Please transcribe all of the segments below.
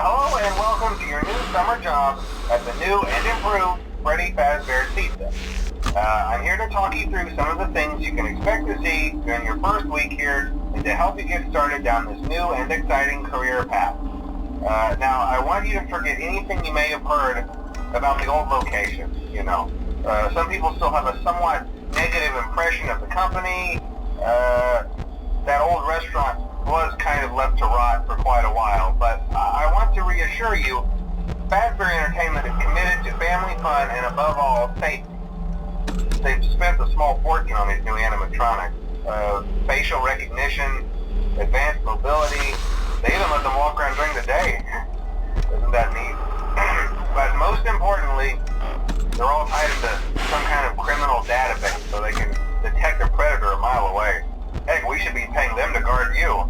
Hello and welcome to your new summer job at the new and improved Freddy Fazbear Pizza. I'm here to talk you through some of the things you can expect to see during your first week here and to help you get started down this new and exciting career path. Now, I want you to forget anything you may have heard about the old location, you know. Some people still have a somewhat negative impression of the company. That old restaurant was kind of left to rot for quite a while, but I want to reassure you, Fazbear Entertainment is committed to family fun and above all, safety. They've spent a small fortune on these new animatronics. Facial recognition, advanced mobility, they even let them walk around during the day. Isn't that neat? But most importantly, they're all tied into some kind of criminal database so they can detect a predator a mile away. Heck, we should be paying them to guard you.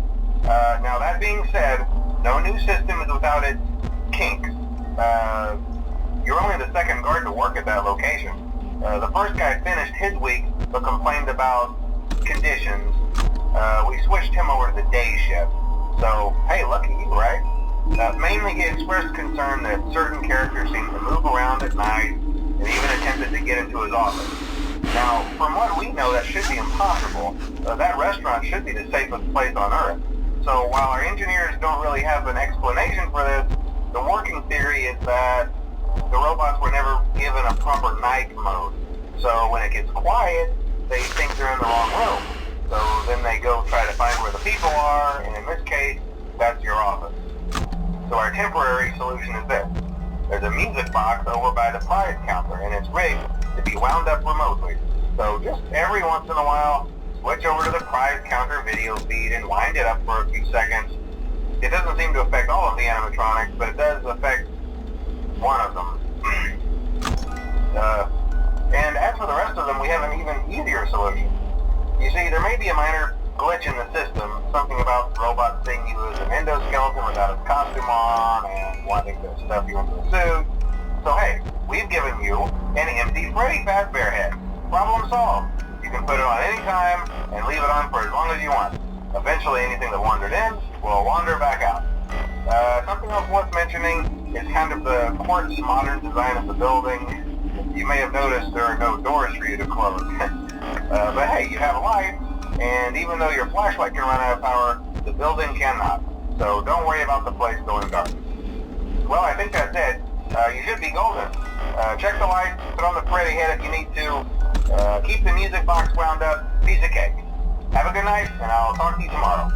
Now that being said, no new system is without its kinks. You're only the second guard to work at that location. The first guy finished his week but complained about conditions. We switched him over to the day shift. So, hey, lucky you, right? Mainly he expressed concern that certain characters seem to move around at night and even attempted to get into his office. Now, from what we know, that should be impossible. That restaurant should be the safest place on Earth. So while our engineers don't really have an explanation for this, the working theory is that the robots were never given a proper night mode. So when it gets quiet, they think they're in the wrong room. So then they go try to find where the people are, and in this case, that's your office. So our temporary solution is this. There's a music box over by the prize counter, and it's rigged to be wound up remotely. So just every once in a while, switch over to the prize counter video feed and wind it up for a few seconds. It doesn't seem to affect all of the animatronics, but it does affect one of them. And as for the rest of them, we have an even easier solution. You see, there may be a minor glitch in the system, something about the robot seeing you as an endoskeleton without its costume on and wanting to stuff you into a suit. So hey, we've given you an empty Freddy Fazbear head. Problem solved. You can put it on any time and leave it on for as long as you want. Eventually anything that wandered in will wander back out. Something else worth mentioning is kind of the quartz modern design of the building. You may have noticed there are no doors for you to close. But hey, you have a light, and even though your flashlight can run out of power, the building cannot. So don't worry about the place going dark. Well, I think that's it. You should be golden. Check the lights, put on the Freddy head if you need to. Keep the music box wound up. Piece of cake. Have a good night, and I'll talk to you tomorrow.